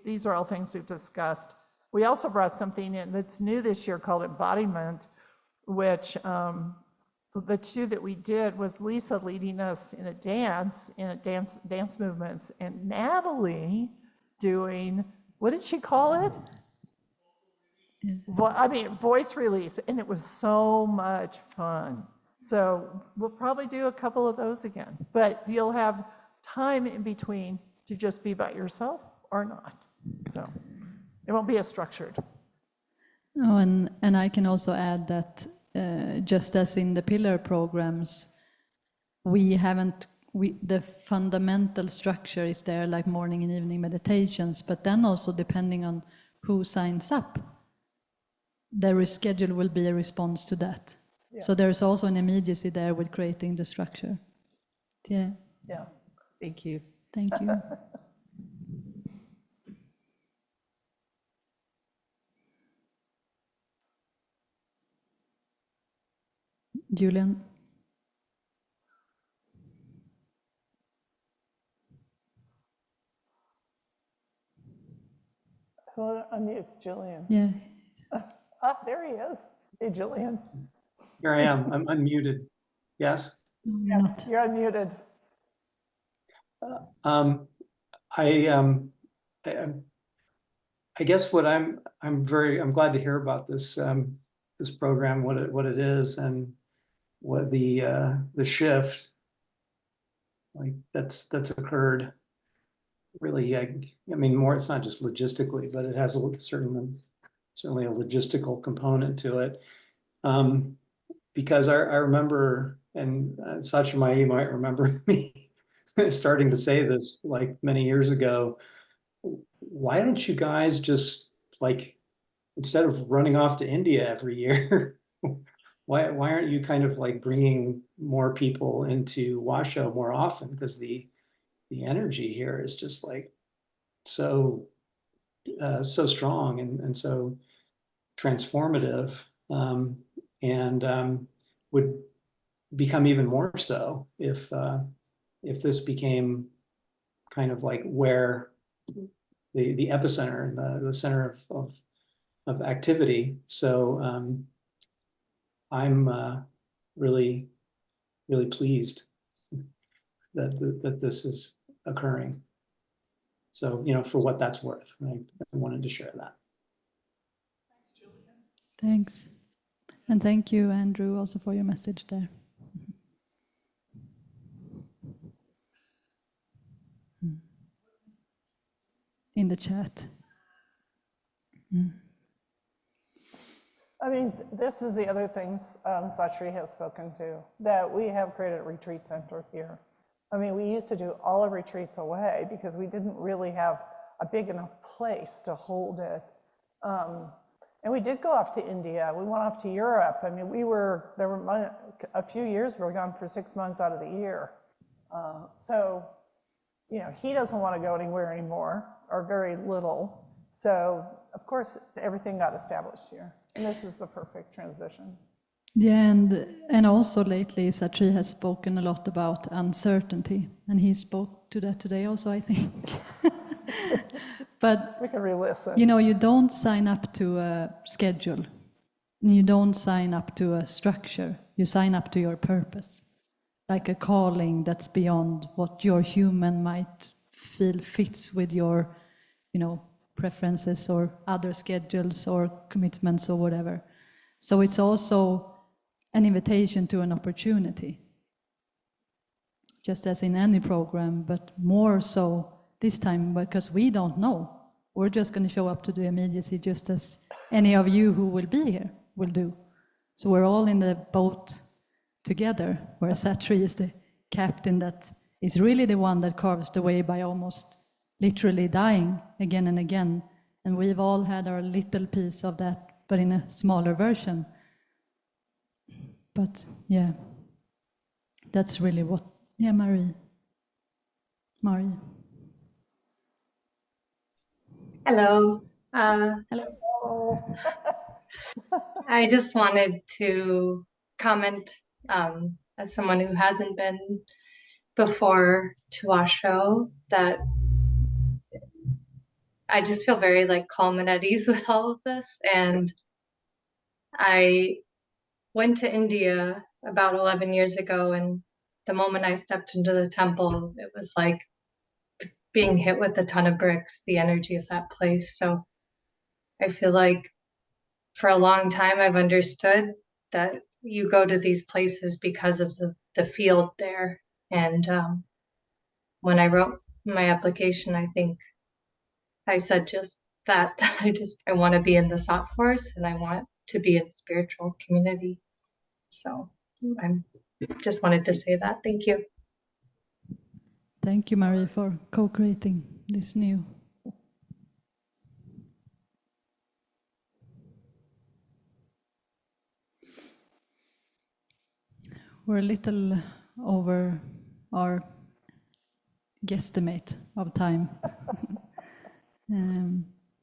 these are all things we've discussed. We also brought something in that's new this year called embodiment, which the two that we did was Lisa leading us in a dance movements, and Natalie doing, what did she call it? Voice release, and it was so much fun. So we'll probably do a couple of those again, but you'll have time in between to just be by yourself or not. So it won't be as structured. Oh, and I can also add that just as in the pillar programs, the fundamental structure is there, like morning and evening meditations, but then also depending on who signs up, their reschedule will be a response to that. Yeah. So there's also an immediacy there with creating the structure. Yeah. Yeah. Thank you. Thank you. Julian. It's Julian. Yeah. There he is. Hey, Julian. Here I am. I'm unmuted. Yes? Not. You're unmuted. I guess what I'm glad to hear about this this program, what it is, and what the shift like that's occurred. Really, I mean, more. It's not just logistically, but it has certainly a logistical component to it. Because I remember, and Satya, you might remember me starting to say this like many years ago. Why don't you guys just, like, instead of running off to India every year, why aren't you kind of like bringing more people into Washoe more often? Because the energy here is just like so strong and so transformative, and would become even more so if this became kind of like where the epicenter, the center of activity. So I'm really pleased that this is occurring. So, for what that's worth, I wanted to share that. Thanks. And thank you, Andrew, also for your message there. In the chat. I mean, this is the other things Sat Shree has spoken to, that we have created a retreat center here. I mean, we used to do all our retreats away because we didn't really have a big enough place to hold it. And we did go off to India. We went off to Europe. I mean, there were a few years we were gone for 6 months out of the year. So, he doesn't want to go anywhere anymore, or very little. So, of course, everything got established here. And this is the perfect transition. Yeah, and also lately, Sat Shree has spoken a lot about uncertainty, and he spoke to that today also, I think. But we can re-listen. You don't sign up to a schedule. You don't sign up to a structure. You sign up to your purpose, like a calling that's beyond what your human might feel fits with your, preferences or other schedules or commitments or whatever. So it's also an invitation to an opportunity, just as in any program, but more so this time because we don't know. We're just going to show up to the immediacy just as any of you who will be here will do. So we're all in the boat together, where Sat Shree is the captain that is really the one that carves the way by almost literally dying again and again. And we've all had our little piece of that, but in a smaller version. But yeah, That's really what, yeah, Marie. Hello. Hello. Oh, I just wanted to comment as someone who hasn't been before to Washoe that I just feel very like calm and at ease with all of this. And I went to India about 11 years ago, and the moment I stepped into the temple, it was like being hit with a ton of bricks, the energy of that place. So I feel like for a long time I've understood that you go to these places because of the field there. And when I wrote my application, I think I said just that I want to be in the Sat Force and I want to be in spiritual community. So I'm just wanted to say that. Thank you. Thank you, Marie, for co-creating this new. We're a little over our guesstimate of time.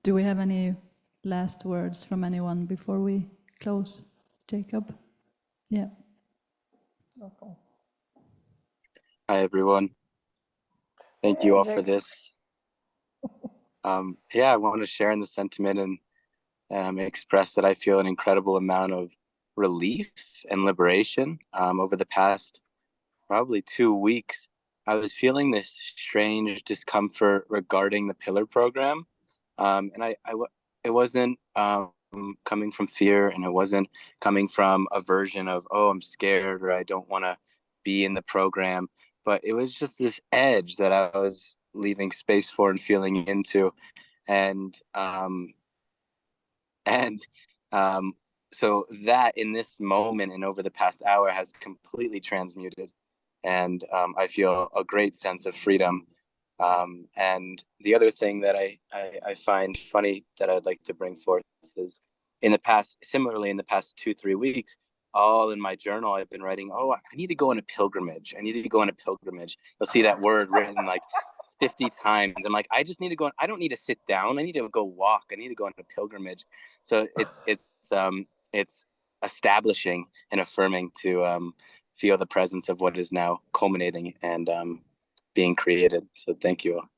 Do we have any last words from anyone before we close? Jacob? Yeah. okay. Hi, everyone. Thank Hey, you all for Jake. this. Yeah, I want to share in the sentiment and express that I feel an incredible amount of relief and liberation. Over the past probably 2 weeks, I was feeling this strange discomfort regarding the pillar program. And it wasn't coming from fear, and it wasn't coming from a version of, oh, I'm scared or I don't want to be in the program. But it was just this edge that I was leaving space for and feeling into. And and so that in this moment and over the past hour has completely transmuted. And I feel a great sense of freedom. And the other thing that I find funny that I'd like to bring forth is similarly in the past 2-3 weeks, all in my journal, I've been writing, oh, I need to go on a pilgrimage. I need to go on a pilgrimage. You'll see that word written like 50 times. I'm like, I just need to go. I don't need to sit down. I need to go walk. I need to go on a pilgrimage. So it's establishing and affirming to feel the presence of what is now culminating and being created. So thank you all.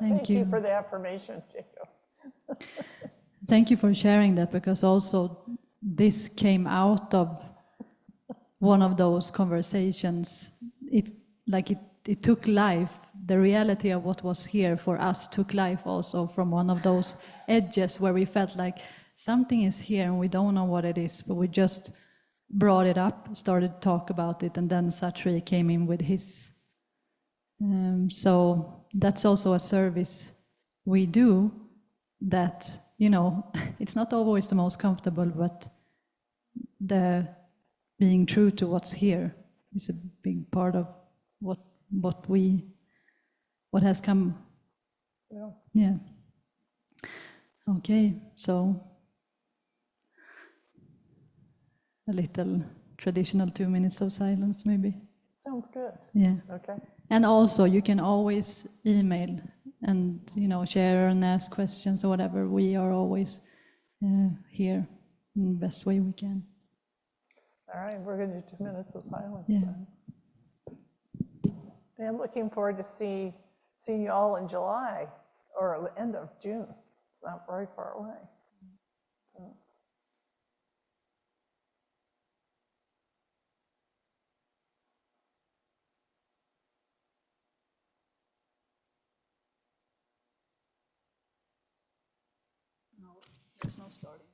Thank you you. for the affirmation, Jacob. Thank you for sharing that, because also this came out of one of those conversations. It took life. The reality of what was here for us took life also from one of those edges where we felt like something is here and we don't know what it is, but we just brought it up, started to talk about it, and then Sat Shree came in with his. So that's also a service we do that, it's not always the most comfortable, but the being true to what's here is a big part of what has come. Yeah. Okay, so a little traditional 2 minutes of silence, maybe. Sounds good. Yeah. Okay. And also, you can always email and share and ask questions or whatever. We are always here in the best way we can. All right, we're going to do 2 minutes of silence. Yeah. Then. I'm looking forward to seeing you all in July or the end of June. It's not very far away. So. No, there's no starting.